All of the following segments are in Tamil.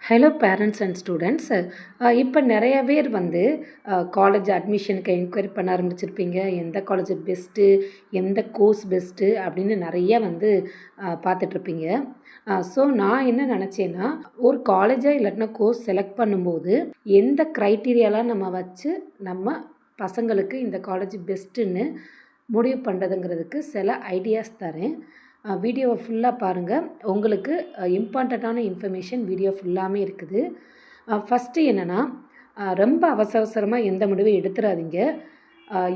Hello parents and students. இப்போ நிறைய பேர் வந்து காலேஜ் அட்மிஷனுக்கு என்கொயரி பண்ண ஆரம்பிச்சிருப்பீங்க. எந்த காலேஜ் பெஸ்ட்டு, எந்த கோர்ஸ் பெஸ்ட்டு அப்படின்னு நிறைய வந்து பார்த்துட்ருப்பீங்க. ஸோ நான் என்ன நினச்சேன்னா, ஒரு காலேஜை இல்லாட்டினா கோர்ஸ் செலக்ட் பண்ணும்போது எந்த க்ரைட்டீரியாலாம் நம்ம வச்சு நம்ம பசங்களுக்கு இந்த காலேஜ் பெஸ்ட்டுன்னு முடிவு பண்ணுறதுங்கிறதுக்கு சில ஐடியாஸ் தரேன். வீடியோவை ஃபுல்லாக பாருங்கள். உங்களுக்கு இம்பார்ட்டண்ட்டான இன்ஃபர்மேஷன் வீடியோ ஃபுல்லாமே இருக்குது. ஃபஸ்ட்டு என்னென்னா, ரொம்ப அவசரமாக எந்த முடிவும் எடுத்துடாதீங்க.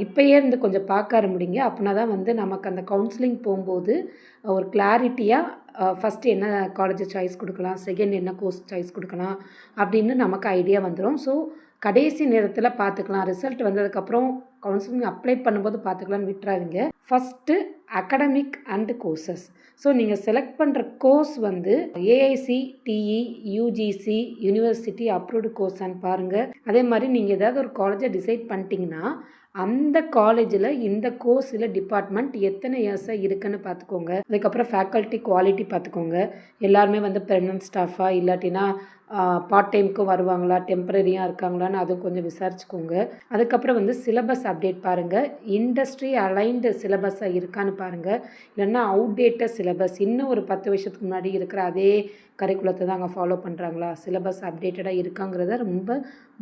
இப்போயே இருந்து கொஞ்சம் பார்க்க ஆரம்பிங்க. அப்படின்னா தான் வந்து நமக்கு அந்த கவுன்சிலிங் போகும்போது ஒரு கிளாரிட்டியாக ஃபஸ்ட்டு என்ன காலேஜ் சாய்ஸ் கொடுக்கலாம், செகண்ட் என்ன கோர்ஸ் சாய்ஸ் கொடுக்கலாம் அப்படின்னு நமக்கு ஐடியா வந்துடும். ஸோ கடைசி நேரத்தில் பார்த்துக்கலாம், ரிசல்ட் வந்ததுக்கப்புறம் கவுன்சிலிங் அப்ளை பண்ணும்போது பார்த்துக்கலான்னு விட்டுறாதீங்க. First academic and courses. So நீங்கள் செலக்ட் பண்ணுற கோர்ஸ் வந்து ஏஐசிடிஇ, யூஜிசி, யூனிவர்சிட்டி அப்ரூவ்டு கோர்ஸான்னு பாருங்கள். அதே மாதிரி நீங்கள் ஏதாவது ஒரு காலேஜை டிசைட் பண்ணிட்டீங்கன்னா அந்த காலேஜில் இந்த கோர்ஸில் டிபார்ட்மெண்ட் எத்தனை இயர்ஸாக இருக்குன்னு பார்த்துக்கோங்க. அதுக்கப்புறம் ஃபேக்கல்ட்டி குவாலிட்டி பார்த்துக்கோங்க. எல்லாருமே வந்து பெர்மனன்ட் ஸ்டாஃபாக இல்லாட்டினா பார்ட் டைமுக்கும் வருவாங்களா, டெம்பரரியாக இருக்காங்களான்னு அதுவும் கொஞ்சம் விசாரிச்சுக்கோங்க. அதுக்கப்புறம் வந்து சிலபஸ் அப்டேட் பாருங்கள். இண்டஸ்ட்ரி அலைன்டு சிலபஸாக இருக்கான்னு பாருங்கள். இல்லைன்னா அவுடேட்டட் சிலபஸ், இன்னும் ஒரு 10 வருஷத்துக்கு முன்னாடி இருக்கிற அதே கரிக்குலத்தை தான் அங்கே ஃபாலோ பண்ணுறாங்களா, சிலபஸ் அப்டேட்டடாக இருக்காங்கிறத ரொம்ப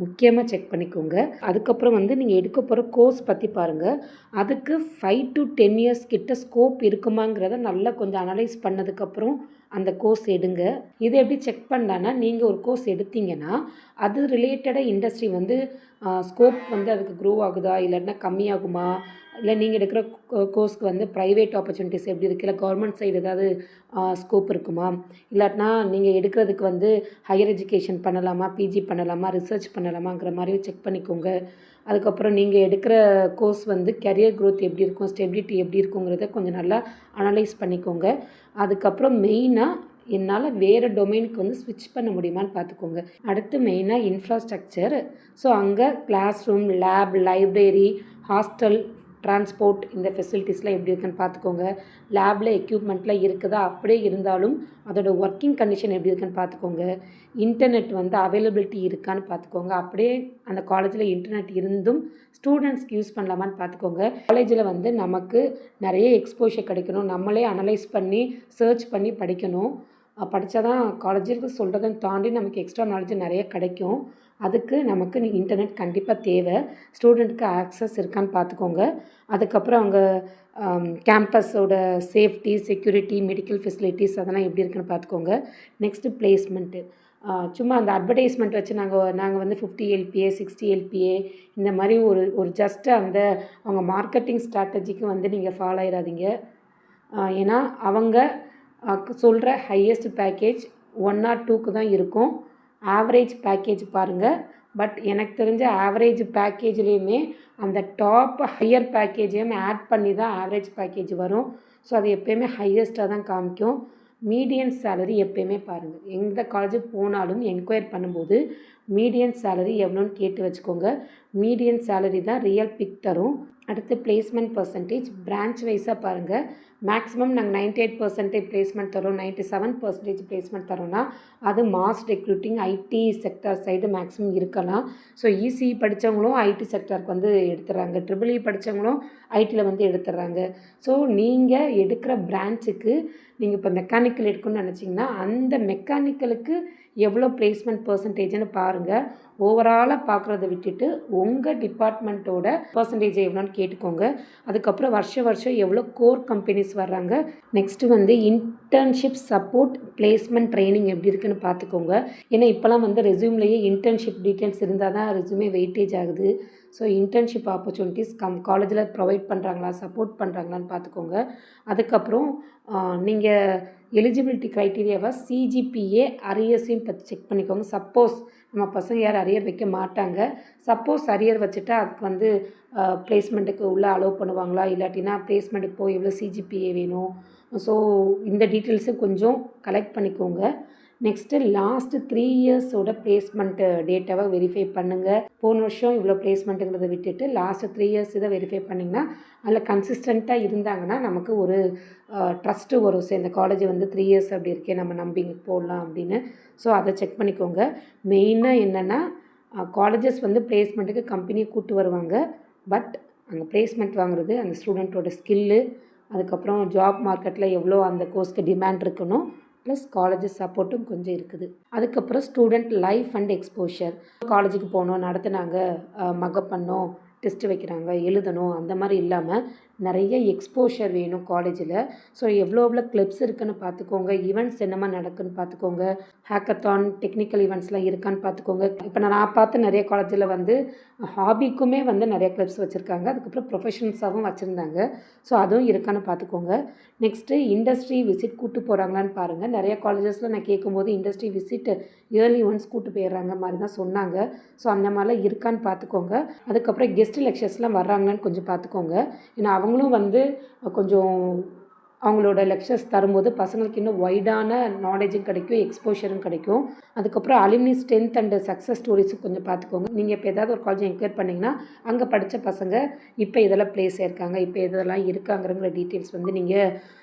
முக்கியமாக செக் பண்ணிக்கோங்க. அதுக்கப்புறம் வந்து நீங்கள் எடுக்க போகிற கோர்ஸ் பற்றி பாருங்கள். அதுக்கு 5 to 10 இயர்ஸ் கிட்ட ஸ்கோப் இருக்குமாங்கிறத நல்லா கொஞ்சம் அனலைஸ் பண்ணதுக்கப்புறம் அந்த கோர்ஸ் எடுங்க. இதை எப்படி செக் பண்ணலான்னா, நீங்கள் ஒரு கோர்ஸ் எடுத்தீங்கன்னா அது ரிலேட்டடாக இண்டஸ்ட்ரி வந்து ஸ்கோப் வந்து அதுக்கு க்ரோ ஆகுதா, இல்லைன்னா கம்மியாகுமா, இல்லை நீங்கள் எடுக்கிற கோர்ஸ்க்கு வந்து ப்ரைவேட் ஆப்பர்ச்சுனிட்டிஸ் எப்படி இருக்குது, இல்லை கவர்மெண்ட் சைடு ஏதாவது ஸ்கோப் இருக்குமா, இல்லாட்டினா நீங்கள் எடுக்கிறதுக்கு வந்து ஹையர் எஜுகேஷன் பண்ணலாமா, பிஜி பண்ணலாமா, ரிசர்ச் பண்ணலாமாங்கிற மாதிரி செக் பண்ணிக்கோங்க. அதுக்கப்புறம் நீங்கள் எடுக்கிற கோர்ஸ் வந்து கெரியர் க்ரோத் எப்படி இருக்கும், ஸ்டெபிலிட்டி எப்படி இருக்குங்கிறத கொஞ்சம் நல்லா அனலைஸ் பண்ணிக்கோங்க. அதுக்கப்புறம் மெயினாக என்னால் வேறு டொமைனுக்கு வந்து ஸ்விட்ச் பண்ண முடியுமான்னு பார்த்துக்கோங்க. அடுத்து மெயினாக இன்ஃப்ராஸ்ட்ரக்சர். ஸோ அங்கே class room, lab, library, hostel, transport, இந்த ஃபெசிலிட்டிஸ்லாம் எப்படி இருக்குன்னு பார்த்துக்கோங்க. லேபில் எக்யூப்மெண்ட்லாம் இருக்குதா, அப்படியே இருந்தாலும் அதோட ஒர்க்கிங் கண்டிஷன் எப்படி இருக்குன்னு பார்த்துக்கோங்க. இன்டர்நெட் வந்து அவைலபிலிட்டி இருக்கான்னு பார்த்துக்கோங்க. அப்படியே அந்த காலேஜில் இன்டர்நெட் இருந்தும் ஸ்டூடெண்ட்ஸ்க்கு யூஸ் பண்ணலாமான்னு பார்த்துக்கோங்க. காலேஜில் வந்து நமக்கு நிறைய எக்ஸ்போஷர் கிடைக்கணும், நம்மளே அனலைஸ் பண்ணி சர்ச் பண்ணி படிக்கணும். படித்தா தான் காலேஜுக்கு சொல்கிறதும் தாண்டி நமக்கு எக்ஸ்ட்ரா நாலேஜ் நிறைய கிடைக்கும். அதுக்கு நமக்கு இன்டர்நெட் கண்டிப்பாக தேவை. ஸ்டூடெண்ட்டுக்கு ஆக்சஸ் இருக்கான்னு பார்த்துக்கோங்க. அதுக்கப்புறம் அவங்க கேம்பஸோட சேஃப்டி, செக்யூரிட்டி, மெடிக்கல் ஃபெசிலிட்டிஸ் அதெல்லாம் எப்படி இருக்குன்னு பார்த்துக்கோங்க. Next placement. சும்மா அந்த அட்வர்டைஸ்மெண்ட் வச்சு நாங்கள் வந்து 50 LPA 60 LPA இந்த மாதிரி ஒரு ஜஸ்ட்டு அந்த அவங்க மார்க்கெட்டிங் ஸ்ட்ராட்டஜிக்கு வந்து நீங்கள் ஃபாலோ ஆயிடாதீங்க. ஏன்னா அவங்க சொல்கிற ஹையஸ்ட் பேக்கேஜ் 1 or 2க்கு தான் இருக்கும். ஆவரேஜ் பேக்கேஜ் பாருங்கள். பட் எனக்கு தெரிஞ்ச ஆவரேஜ் பேக்கேஜ்லேயுமே அந்த டாப் ஹையர் பேக்கேஜையும் ஆட் பண்ணி தான் ஆவரேஜ் பேக்கேஜ் வரும். ஸோ அது எப்போயுமே ஹையஸ்ட்டாக தான் காமிக்கும். மீடியன் சேலரி எப்போயுமே பாருங்கள். எந்த காலேஜுக்கு போனாலும் என்கொயர் பண்ணும்போது மீடியன் சேலரி எவ்வளோன்னு கேட்டு வச்சுக்கோங்க. மீடியன் சேலரி தான் ரியல் பிக் தரும். அடுத்து பிளேஸ்மெண்ட் பர்சன்டேஜ் பிரான்ச் வைஸாக பாருங்கள். மேக்ஸிமம் நாங்கள் 98% பிளேஸ்மெண்ட் தரோம், 97% பிளேஸ்மெண்ட் தரோன்னா அது mass recruiting IT sector side maximum இருக்கலாம். ஸோ இசிஇ படித்தவங்களும் ஐடி செக்டாருக்கு வந்து எடுத்துடுறாங்க, ட்ரிபிள்இ படித்தவங்களும் ஐடியில் வந்து எடுத்துடுறாங்க. ஸோ நீங்கள் எடுக்கிற பிரான்ச்சுக்கு நீங்கள் இப்போ மெக்கானிக்கல் எடுக்கணும்னு நினச்சிங்கன்னா அந்த மெக்கானிக்கலுக்கு எவ்வளோ பிளேஸ்மெண்ட் பர்சன்டேஜ்னு பாருங்கள். ஓவராலாக பார்க்குறத விட்டுட்டு உங்கள் டிபார்ட்மெண்ட்டோட பர்சன்டேஜ் எவ்வளோன்னு கேட்டுக்கோங்க. அதுக்கப்புறம் வருஷம் எவ்வளோ கோர் கம்பெனிஸ் வர்றாங்க. நெக்ஸ்ட்டு வந்து இன்டர்ன்ஷிப் சப்போர்ட், பிளேஸ்மெண்ட் ட்ரைனிங் எப்படி இருக்குன்னு பார்த்துக்கோங்க. ஏன்னா இப்போலாம் வந்து ரெஸ்யூம்லேயே இன்டர்ன்ஷிப் டீட்டெயில்ஸ் இருந்தால் தான் ரெஸ்யூமே வெயிட்டேஜ் ஆகுது. ஸோ இன்டர்ன்ஷிப் ஆப்பர்ச்சுனிட்டிஸ் காலேஜில் ப்ரொவைட் பண்ணுறாங்களா, சப்போர்ட் பண்ணுறாங்களான்னு பார்த்துக்கோங்க. அதுக்கப்புறம் நீங்கள் எலிஜிபிலிட்டி க்ரைட்டீரியாவை சிஜிபிஏ அரியர்ஸையும் பற்றி செக் பண்ணிக்கோங்க. சப்போஸ் நம்ம பசங்க யாரும் அரியர் வைக்க மாட்டாங்க, சப்போஸ் அரியர் வச்சுட்டா அதுக்கு வந்து பிளேஸ்மெண்ட்டுக்கு உள்ளே அலோவ் பண்ணுவாங்களா, இல்லாட்டினா பிளேஸ்மெண்ட்டுக்கு போய் எவ்வளோ சிஜிபிஏ வேணும். ஸோ இந்த டீட்டெயில்ஸும் கொஞ்சம் கலெக்ட் பண்ணிக்கோங்க. நெக்ஸ்ட்டு லாஸ்ட்டு 3 இயர்ஸோட பிளேஸ்மெண்ட்டு டேட்டாவை வெரிஃபை பண்ணுங்கள். போன வருஷம் இவ்வளோ பிளேஸ்மெண்ட்டுங்கிறத விட்டுட்டு லாஸ்ட்டு 3 இயர்ஸ் இதை வெரிஃபை பண்ணிங்கன்னா அதில் கன்சிஸ்டண்ட்டாக இருந்தாங்கன்னா நமக்கு ஒரு ட்ரஸ்ட்டு வரும். ஸோ இந்த காலேஜ் வந்து 3 இயர்ஸ் அப்படி இருக்கே, நம்ம நம்பி போடலாம் அப்படின்னு. ஸோ அதை செக் பண்ணிக்கோங்க. மெயினாக என்னென்னா காலேஜஸ் வந்து பிளேஸ்மெண்ட்டுக்கு கம்பெனியை கூப்பிட்டு வருவாங்க. பட் அங்கே பிளேஸ்மெண்ட் வாங்குறது அந்த ஸ்டூடெண்ட்டோட ஸ்கில்லு, அதுக்கப்புறம் ஜாப் மார்க்கெட்டில் எவ்வளோ அந்த கோர்ஸ்க்கு டிமாண்ட் இருக்கணும், ப்ளஸ் காலேஜஸ் சப்போர்ட்டும் கொஞ்சம் இருக்குது. அதுக்கப்புறம் ஸ்டூடெண்ட் லைஃப் அண்ட் எக்ஸ்போஷர். காலேஜுக்கு போனோம், நடத்துனாங்க, மக்கப் பண்ணோம், டெஸ்ட்டு வைக்கிறாங்க, எழுதணும், அந்த மாதிரி இல்லாமல் நிறைய எக்ஸ்போஷர் வேணும் காலேஜில். ஸோ எவ்வளோ கிளப்ஸ் இருக்குதுன்னு பார்த்துக்கோங்க, ஈவெண்ட்ஸ் என்னமா நடக்குதுன்னு பார்த்துக்கோங்க, ஹேக்கத்தான் டெக்னிக்கல் ஈவெண்ட்ஸ்லாம் இருக்கான்னு பார்த்துக்கோங்க. இப்போ நான் பார்த்த நிறைய காலேஜில் வந்து ஹாபிக்குமே வந்து நிறைய கிளப்ஸ் வச்சுருக்காங்க, அதுக்கப்புறம் ப்ரொஃபஷனல்ஸாகவும் வச்சுருந்தாங்க. ஸோ அதுவும் இருக்கான்னு பார்த்துக்கோங்க. நெக்ஸ்ட்டு இண்டஸ்ட்ரி விசிட் கூப்பிட்டு போகிறாங்களான்னு பாருங்கள். நிறைய காலேஜஸில் நான் கேட்கும்போது இண்டஸ்ட்ரி விசிட் இயர்லி ஒன்ஸ் கூப்பிட்டு போயிடுறாங்க மாதிரி தான் சொன்னாங்க. ஸோ அந்த மாதிரிலாம் இருக்கான்னு பார்த்துக்கோங்க. அதுக்கப்புறம் கெஸ்ட் லெக்சர்ஸ்லாம் வர்றாங்களான்னு கொஞ்சம் பார்த்துக்கோங்க. ஏன்னா அவங்களும் வந்து கொஞ்சம் அவங்களோட லெக்சர்ஸ் தரும்போது பசங்களுக்கு இன்னும் வைடான நாலேஜும் கிடைக்கும், எக்ஸ்போஷரும் கிடைக்கும். அதுக்கப்புறம் அலுமினி ஸ்ட்ரென்த் அண்ட் சக்ஸஸ் ஸ்டோரிஸும் கொஞ்சம் பார்த்துக்கோங்க. நீங்கள் இப்போ ஏதாவது ஒரு காலேஜ் என்கொயர் பண்ணிங்கன்னா அங்கே படித்த பசங்க இப்போ இதெல்லாம் ப்ளேஸ் ஆயிருக்காங்க, இப்போ இதெல்லாம் இருக்காங்கிற டீட்டெயில்ஸ் வந்து நீங்கள்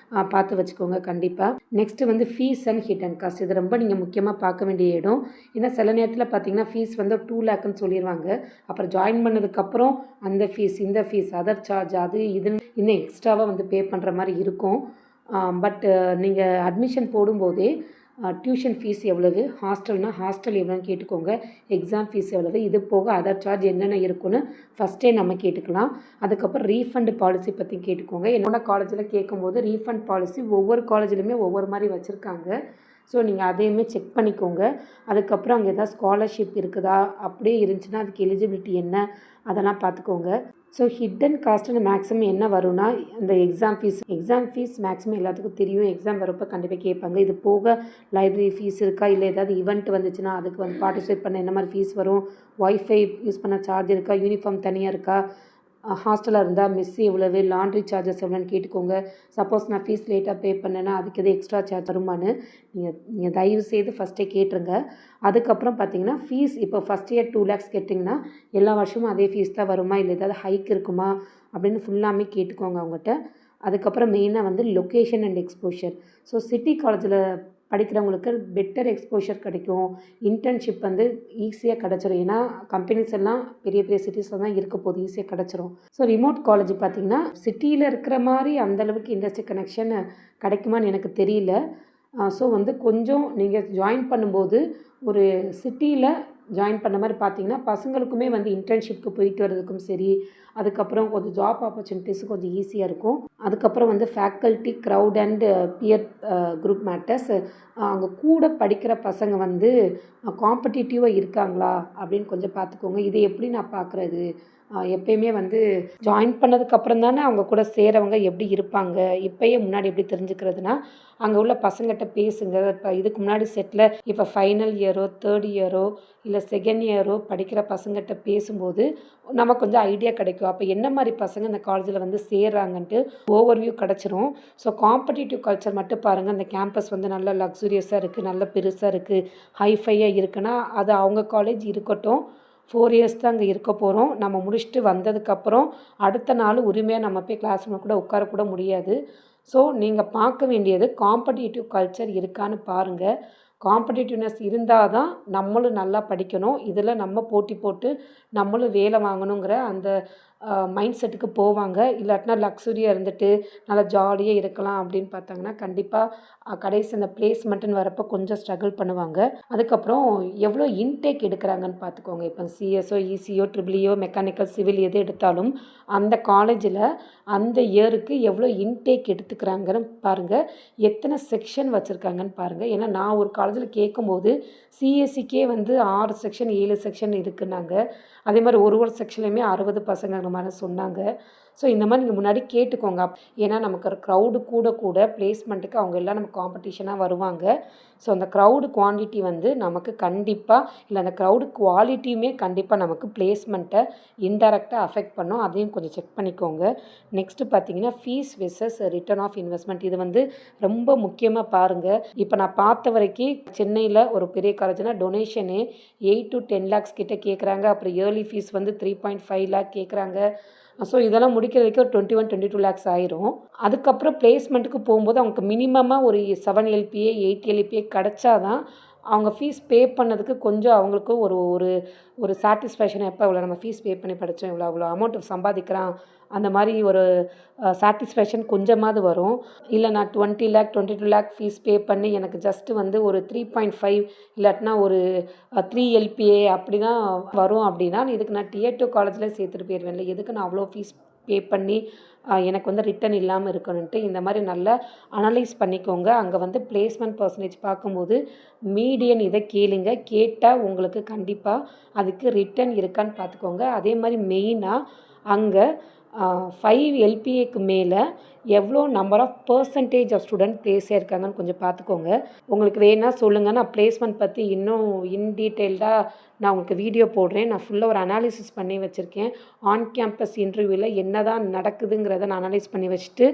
பார்த்து வச்சுக்கோங்க கண்டிப்பாக. நெக்ஸ்ட்டு வந்து ஃபீஸ் அண்ட் ஹிடன் காஸ்ட். இது ரொம்ப நீங்கள் முக்கியமாக பார்க்க வேண்டிய இடம். ஏன்னா சில நேரத்தில் பார்த்தீங்கன்னா ஃபீஸ் வந்து 2 லேக்குன்னு சொல்லிடுவாங்க. அப்புறம் ஜாயின் பண்ணதுக்கப்புறம் அந்த ஃபீஸ், இந்த ஃபீஸ், அதர் சார்ஜ், அது இதுன்னு இன்னும் எக்ஸ்ட்ராவாக வந்து பே பண்ணுற மாதிரி இருக்கும். பட் நீங்கள் அட்மிஷன் போடும்போதே டியூஷன் ஃபீஸ் எவ்வளவு, ஹாஸ்டல்னால் ஹாஸ்டல் எவ்வளோன்னு கேட்டுக்கோங்க, எக்ஸாம் ஃபீஸ் எவ்வளவு, இது போக அதர் சார்ஜ் என்னென்ன இருக்குன்னு ஃபஸ்ட்டே நம்ம கேட்டுக்கலாம். அதுக்கப்புறம் ரீஃபண்ட் பாலிசி பற்றி கேட்டுக்கோங்க. என்னோட காலேஜில் கேட்கும்போது ரீஃபண்ட் பாலிசி ஒவ்வொரு காலேஜ்லையுமே ஒவ்வொரு மாதிரி வச்சுருக்காங்க. ஸோ நீங்கள் அதையுமே செக் பண்ணிக்கோங்க. அதுக்கப்புறம் அங்கே எதாவது ஸ்காலர்ஷிப் இருக்குதா, அப்படியே இருந்துச்சுன்னா அதுக்கு எலிஜிபிலிட்டி என்ன, அதெல்லாம் பார்த்துக்கோங்க. ஸோ ஹிடன் காஸ்ட்டுன்னு மேக்ஸிமம் என்ன வரும்னா இந்த எக்ஸாம் ஃபீஸ் மேக்ஸிமம் எல்லாத்துக்கும் தெரியும். எக்ஸாம் வரப்போ கண்டிப்பாக கேட்பாங்க. இது போக லைப்ரரி ஃபீஸ் இருக்கா, இல்லை ஏதாவது ஈவெண்ட் வந்துச்சுன்னா அதுக்கு வந்து பார்ட்டிசிபேட் பண்ண என்ன மாதிரி ஃபீஸ் வரும், ஒய்ஃபை யூஸ் பண்ண சார்ஜ் இருக்கா, யூனிஃபார்ம் தனியாக இருக்கா, ஹாஸ்டலாக இருந்தால் மெஸ்ஸு எவ்வளவு, லாண்ட்ரி சார்ஜஸ் எவ்வளோன்னு கேட்டுக்கோங்க. சப்போஸ் நான் ஃபீஸ் லேட்டாக பே பண்ணேன்னா அதுக்கு எது எக்ஸ்ட்ரா சார்ஜ் வருமானு நீங்கள் தயவு செய்து ஃபஸ்ட்டே கேட்டுருங்க. அதுக்கப்புறம் பார்த்தீங்கன்னா ஃபீஸ் இப்போ ஃபஸ்ட் இயர் 2 lakhs கேட்டிங்கன்னா எல்லா வருஷமும் அதே ஃபீஸ் தான் வருமா, இல்லை ஏதாவது ஹைக் இருக்குமா அப்படின்னு ஃபுல்லாமே கேட்டுக்கோங்க அவங்ககிட்ட. அதுக்கப்புறம் மெயினாக வந்து location and exposure. So city காலேஜில் படிக்கிறவங்களுக்கு பெட்டர் எக்ஸ்போஷர் கிடைக்கும், இன்டர்ன்ஷிப் வந்து ஈஸியாக கிடச்சிரும். ஏன்னா கம்பெனிஸ் எல்லாம் பெரிய பெரிய சிட்டிஸில் தான் இருக்க போது, ஈஸியாக கிடச்சிரும். ஸோ ரிமோட் காலேஜ் பார்த்திங்கன்னா சிட்டியில் இருக்கிற மாதிரி அந்தளவுக்கு இண்டஸ்ட்ரி கனெக்ஷன் கிடைக்குமான்னு எனக்கு தெரியல. ஸோ வந்து கொஞ்சம் நீங்கள் ஜாயின் பண்ணும்போது ஒரு சிட்டியில் ஜாயின் பண்ண மாதிரி பார்த்தீங்கன்னா பசங்களுக்குமே வந்து இன்டர்ன்ஷிப்க்கு போயிட்டு வர்றதுக்கும் சரி, அதுக்கப்புறம் கொஞ்சம் ஜாப் ஆப்பர்ச்சுனிட்டிஸும் கொஞ்சம் ஈஸியாக இருக்கும். அதுக்கப்புறம் வந்து faculty, crowd and pier group matters. அங்கே கூட படிக்கிற பசங்க வந்து காம்படிட்டிவாக இருக்காங்களா அப்படின்னு கொஞ்சம் பார்த்துக்கோங்க. இது எப்படி நான் பார்க்குறது, எப்பயுமே வந்து ஜாயின் பண்ணதுக்கப்புறம் தானே அவங்க கூட சேரவங்க எப்படி இருப்பாங்க, இப்போயே முன்னாடி எப்படி தெரிஞ்சுக்கிறதுனா அங்கே உள்ள பசங்கிட்ட பேசுங்க. இப்போ இதுக்கு முன்னாடி செட்டில் இப்போ ஃபைனல் இயரோ 3rd இயரோ இல்லை 2nd இயரோ படிக்கிற பசங்கிட்ட பேசும்போது நமக்கு கொஞ்சம் ஐடியா கிடைக்கும். அப்போ என்ன மாதிரி பசங்க இந்த காலேஜில் வந்து சேர்றாங்கன்ட்டு ஓவர்வியூ கிடச்சிரும். ஸோ காம்படிட்டிவ் கல்ச்சர் மட்டும் பாருங்கள். அந்த கேம்பஸ் வந்து நல்ல லக்ஸுரியஸாக இருக்குது, நல்ல பெருசாக இருக்குது, ஹைஃபையாக இருக்குன்னா அது அவங்க காலேஜ் இருக்கட்டும். 4 இயர்ஸ் தான் அங்கே இருக்க போகிறோம். நம்ம முடிச்சுட்டு வந்ததுக்கப்புறம் அடுத்த நாள் உரிமையாக நம்ம போய் கிளாஸ் ரூமில் கூட உட்காரக்கூட முடியாது. ஸோ நீங்கள் பார்க்க வேண்டியது காம்படிட்டிவ் கல்ச்சர் இருக்கான்னு பாருங்கள். காம்படிட்டிவ்னஸ் இருந்தால் தான் நம்மளும் நல்லா படிக்கணும், இதில் நம்ம போட்டி போட்டு நம்மளும் வேலை வாங்கணுங்கிற அந்த மைண்ட் செட்டுக்கு போவாங்க. இல்லாட்டினா லக்ஸுரியாக இருந்துட்டு நல்லா ஜாலியாக இருக்கலாம் அப்படின்னு பார்த்தாங்கன்னா கண்டிப்பாக கடைசி அந்த பிளேஸ்மெண்ட்டுன்னு வரப்போ கொஞ்சம் ஸ்ட்ரகிள் பண்ணுவாங்க. அதுக்கப்புறம் எவ்வளோ இன்டேக் எடுக்கிறாங்கன்னு பார்த்துக்கோங்க. இப்போ சிஎஸ்ஓ, இசிஓ, ட்ரிபிள்இஓ, மெக்கானிக்கல், சிவில் எது எடுத்தாலும் அந்த காலேஜில் அந்த இயருக்கு எவ்வளோ இன்டேக் எடுத்துக்கிறாங்கன்னு பாருங்கள், எத்தனை செக்ஷன் வச்சுருக்காங்கன்னு பாருங்கள். ஏன்னா நான் ஒரு காலேஜில் கேட்கும்போது சிஎஸ்சிக்கே வந்து 6 செக்ஷன் 7 செக்ஷன் இருக்குன்னாங்க. அதே மாதிரி ஒரு செக்ஷன்லையுமே 60 பசங்கிற மாதிரி சொன்னாங்க. ஸோ இந்த மாதிரி நீங்கள் முன்னாடி கேட்டுக்கோங்க. ஏன்னா நமக்கு ஒரு க்ரௌடு கூட கூட பிளேஸ்மெண்ட்டுக்கு அவங்க எல்லாம் நம்ம காம்படிஷனாக வருவாங்க. ஸோ அந்த க்ரௌடு குவான்டிட்டி வந்து நமக்கு கண்டிப்பாக இல்லை அந்த க்ரௌடு குவாலிட்டியுமே கண்டிப்பாக நமக்கு பிளேஸ்மெண்ட்டை இன்டெரக்டாக அஃபெக்ட் பண்ணும். அதையும் கொஞ்சம் செக் பண்ணிக்கோங்க. நெக்ஸ்ட்டு பார்த்தீங்கன்னா fees versus return of investment. இது வந்து ரொம்ப முக்கியமாக பாருங்கள். இப்போ நான் பார்த்த வரைக்கும் சென்னையில் ஒரு பெரிய காலேஜ்னால் டொனேஷனே 8 to 10 lakhs கிட்ட கேட்குறாங்க. அப்புறம் இயர்லி ஃபீஸ் வந்து 3.5 lakh கேட்குறாங்க. ஸோ இதெல்லாம் முடிக்கிறதுக்கு ஒரு 21-22 lakhs ஆயிரும். அதுக்கப்புறம் பிளேஸ்மெண்ட்டுக்கு போகும்போது அவங்களுக்கு மினிமமாக ஒரு 7 LPA 8 LPA கிடச்சா தான் அவங்க ஃபீஸ் பே பண்ணதுக்கு கொஞ்சம் அவங்களுக்கு ஒரு ஒரு ஒரு சாட்டிஸ்ஃபேக்ஷன். எப்போ இவ்வளோ நம்ம ஃபீஸ் பே பண்ணி படித்தோம், இவ்வளோ அமௌண்ட் சம்பாதிக்கிறான், அந்த மாதிரி ஒரு சாட்டிஸ்ஃபேக்ஷன் கொஞ்சமாவது வரும். இல்லை நான் 20 lakh 22 lakh ஃபீஸ் பே பண்ணி எனக்கு ஜஸ்ட்டு வந்து ஒரு 3.5 இல்லாட்டினா ஒரு 3 LPA அப்படி தான் வரும் அப்படின்னா இதுக்கு நான் Tier 2 காலேஜில் சேர்த்துட்டு போயிடுவேன். இல்லை எதுக்கு நான் அவ்வளோ ஃபீஸ் பே பண்ணி எனக்கு வந்து ரிட்டர்ன் இல்லாமல் இருக்கணுன்ட்டு இந்த மாதிரி நல்லா அனலைஸ் பண்ணிக்கோங்க. அங்கே வந்து பிளேஸ்மெண்ட் பர்சன்டேஜ் பார்க்கும்போது மீடியன் இதை கேளுங்க. கேட்டால் உங்களுக்கு கண்டிப்பாக அதுக்கு ரிட்டர்ன் இருக்கான்னு பார்த்துக்கோங்க. அதே மாதிரி மெயினாக அங்கே 5 LPAக்கு மேலே எவ்வளோ number of percentage of student place ஆயிருக்காங்கன்னு கொஞ்சம் பார்த்துக்கோங்க. உங்களுக்கு வேணா சொல்லுங்கள். நான் பிளேஸ்மெண்ட் பற்றி இன்னும் இன் டீட்டெயில்டாக நான் உங்களுக்கு வீடியோ போடுறேன். நான் ஃபுல்லாக ஒரு அனாலிசிஸ் பண்ணி வச்சுருக்கேன். ஆன் கேம்பஸ் இன்டர்வியூவில் என்ன தான் நடக்குதுங்கிறத நான் அனலைஸ் பண்ணி வச்சுட்டு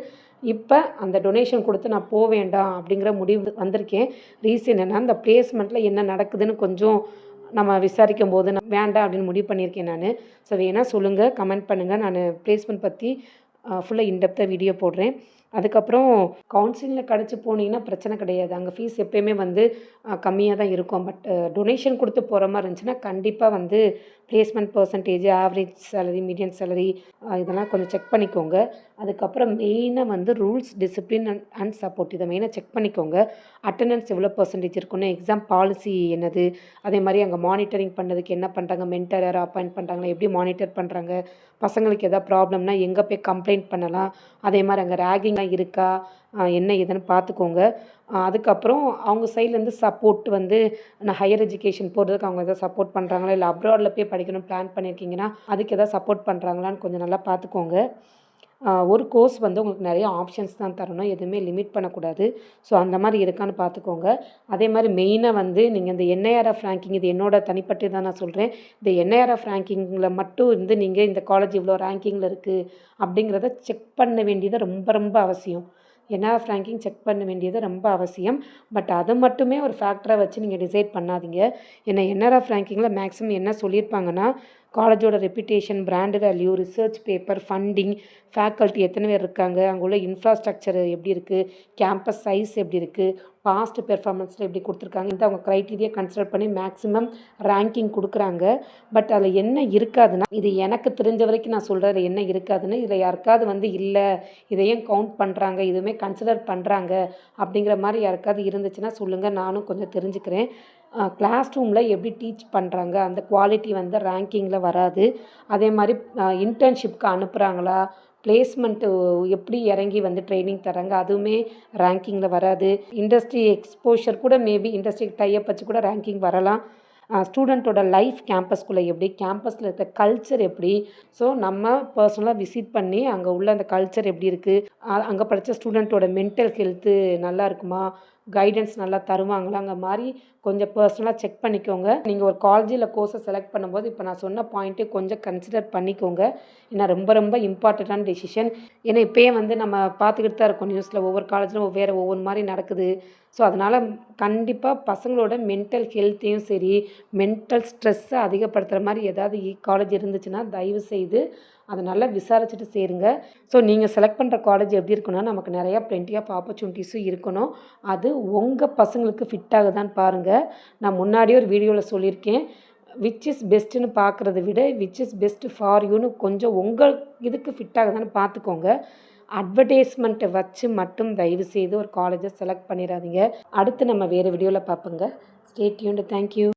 இப்போ அந்த டொனேஷன் கொடுத்து நான் போக வேண்டாம் அப்படிங்கிற முடிவு வந்திருக்கேன். ரீசன் என்ன, அந்த பிளேஸ்மெண்ட்டில் என்ன நடக்குதுன்னு கொஞ்சம் நம்ம விசாரிக்கும் போது நான் வேண்டாம் அப்படின்னு முடிவு பண்ணியிருக்கேன் நான். ஸோ வேணால் சொல்லுங்கள், கமெண்ட் பண்ணுங்கள். நான் பிளேஸ்மெண்ட் பற்றி ஃபுல்லாக இன்டெப்த்தாக வீடியோ போடுறேன். அதுக்கப்புறம் கவுன்சிலிங்கில் கிடச்சி போனீங்கன்னா பிரச்சனை கிடையாது. அங்கே ஃபீஸ் எப்போயுமே வந்து கம்மியாக தான் இருக்கும். பட் டொனேஷன் கொடுத்து போகிற மாதிரி இருந்துச்சுன்னா கண்டிப்பாக வந்து placement percentage, average salary, median salary இதெல்லாம் கொஞ்சம் செக் பண்ணிக்கோங்க. அதுக்கப்புறம் மெயினாக வந்து ரூல்ஸ், டிசிப்ளின் அண்ட் சப்போர்ட் இதை மெயினாக செக் பண்ணிக்கோங்க. அட்டண்டன்ஸ் எவ்வளோ பர்சன்டேஜ் இருக்குன்னு, எக்ஸாம் பாலிசி என்னது, அதே மாதிரி அங்கே மானிட்டரிங் பண்ணுறதுக்கு என்ன பண்ணுறாங்க, மென்டர் யாரும் அப்பாயிண்ட் பண்ணுறாங்களா, எப்படி மானிட்டர் பண்ணுறாங்க, பசங்களுக்கு எதாவது ப்ராப்ளம்னா எங்கே போய் கம்ப்ளைண்ட் பண்ணலாம், அதே மாதிரி அங்கே ரேகிங்லாம் இருக்கா என்ன ஏதுன்னு பார்த்துக்கோங்க. அதுக்கப்புறம் அவங்க சைட்லேருந்து சப்போர்ட் வந்து நான் ஹையர் எஜுகேஷன் போகிறதுக்கு அவங்க எதாவது சப்போர்ட் பண்ணுறாங்களா, இல்லை அப்ராடில் போய் படிக்கணும் பிளான் பண்ணியிருக்கீங்கன்னா அதுக்கு எதாவது சப்போர்ட் பண்ணுறாங்களான்னு கொஞ்சம் நல்லா பார்த்துக்கோங்க. ஒரு கோர்ஸ் வந்து உங்களுக்கு நிறைய ஆப்ஷன்ஸ் தான் தரணும், எதுவுமே லிமிட் பண்ணக்கூடாது. ஸோ அந்த மாதிரி இருக்கான்னு பார்த்துக்கோங்க. அதே மாதிரி மெயினாக வந்து நீங்கள் இந்த NIRF ரேங்கிங், இது என்னோட தனிப்பட்டு தான் நான் சொல்கிறேன். இந்த NIRF ரேங்கிங்கில் மட்டும் இருந்து நீங்கள் இந்த காலேஜ் இவ்வளோ ரேங்கிங்கில் இருக்குது அப்படிங்கிறத செக் பண்ண வேண்டியது ரொம்ப ரொம்ப அவசியம். NIRF ரேங்கிங் செக் பண்ண வேண்டியது ரொம்ப அவசியம். பட் அது மட்டுமே ஒரு ஃபேக்டராக வச்சு நீங்கள் டிசைட் பண்ணாதீங்க. ஏன்னா NIRF ரேங்கிங்கில் மேக்ஸிமம் என்ன சொல்லியிருப்பாங்கன்னா, காலேஜோட reputation, brand value, research paper, funding, faculty எத்தனை பேர் இருக்காங்க, அங்கே உள்ள இன்ஃப்ராஸ்ட்ரக்சர் எப்படி இருக்குது, கேம்பஸ் சைஸ் எப்படி இருக்குது, பாஸ்ட் பெர்ஃபார்மன்ஸில் எப்படி கொடுத்துருக்காங்க, இந்த அவங்க க்ரைட்டீரியா கன்சிடர் பண்ணி மேக்ஸிமம் ரேங்கிங் கொடுக்குறாங்க. பட் அதில் என்ன இருக்காதுன்னா, இது எனக்கு தெரிஞ்ச வரைக்கும் நான் சொல்கிறது என்ன இருக்காதுன்னு, இதில் யாருக்காவது வந்து இல்லை இதையும் கவுண்ட் பண்ணுறாங்க, இதுவுமே கன்சிடர் பண்ணுறாங்க அப்படிங்கிற மாதிரி யாருக்காவது இருந்துச்சுன்னா சொல்லுங்கள், நானும் கொஞ்சம் தெரிஞ்சுக்கிறேன். கிளாஸ் ரூமில் எப்படி டீச் பண்ணுறாங்க அந்த குவாலிட்டி வந்து ரேங்கிங்கில் வராது. அதே மாதிரி இன்டர்ன்ஷிப்க்கு அனுப்புகிறாங்களா, பிளேஸ்மெண்ட்டு எப்படி இறங்கி வந்து ட்ரைனிங் தராங்க அதுவுமே ரேங்கிங்கில் வராது. இண்டஸ்ட்ரி எக்ஸ்போஷர் கூட மேபி இண்டஸ்ட்ரி டைப் வச்சு கூட ரேங்கிங் வரலாம். ஸ்டூடெண்ட்டோட லைஃப் கேம்பஸ்குள்ளே எப்படி, கேம்பஸில் இருக்க கல்ச்சர் எப்படி, ஸோ நம்ம பர்சனலாக விசிட் பண்ணி அங்கே உள்ள அந்த கல்ச்சர் எப்படி இருக்குது, அங்கே படித்த ஸ்டூடெண்ட்டோட மென்டல் ஹெல்த்து நல்லா இருக்குமா, கைடன்ஸ் நல்லா தருவாங்களாங்க மாதிரி கொஞ்சம் பர்சனலாக செக் பண்ணிக்கோங்க. நீங்கள் ஒரு காலேஜில் கோர்ஸை செலக்ட் பண்ணும்போது இப்போ நான் சொன்ன பாயிண்ட்டு கொஞ்சம் கன்சிடர் பண்ணிக்கோங்க. ஏன்னா ரொம்ப ரொம்ப இம்பார்ட்டண்ட்டான டெசிஷன். ஏன்னா இப்போயே வந்து நம்ம பார்த்துக்கிட்டு தான் இருக்கோம் நியூஸில், ஒவ்வொரு காலேஜிலும் ஒவ்வொரு மாதிரி நடக்குது. ஸோ அதனால் கண்டிப்பாக பசங்களோட மென்டல் ஹெல்த்தையும் சரி, மென்டல் ஸ்ட்ரெஸ்ஸை அதிகப்படுத்துகிற மாதிரி ஏதாவது காலேஜ் இருந்துச்சுன்னா தயவு செய்து அதை நல்லா விசாரிச்சுட்டு சேருங்க. ஸோ நீங்கள் செலக்ட் பண்ணுற காலேஜ் எப்படி இருக்குன்னா, நமக்கு நிறையா பிளென்டி ஆஃப் ஆப்பர்ச்சுனிட்டிஸும் இருக்கணும். அது உங்கள் பசங்களுக்கு ஃபிட் ஆகுதான்னு பாருங்கள். நான் முன்னாடியே ஒரு வீடியோவில் சொல்லியிருக்கேன், விச் இஸ் பெஸ்ட்டுன்னு பார்க்குறத விட விச் இஸ் பெஸ்ட் ஃபார் யூன்னு கொஞ்சம் உங்கள் இதுக்கு ஃபிட் ஆகுதான்னு பார்த்துக்கோங்க. அட்வர்டைஸ்மெண்ட்டை வச்சு மட்டும் தயவு செய்து ஒரு காலேஜை செலக்ட் பண்ணிடாதீங்க. அடுத்து நம்ம வேறு வீடியோவில் பார்ப்போங்க. Stay tuned. தேங்க்யூ.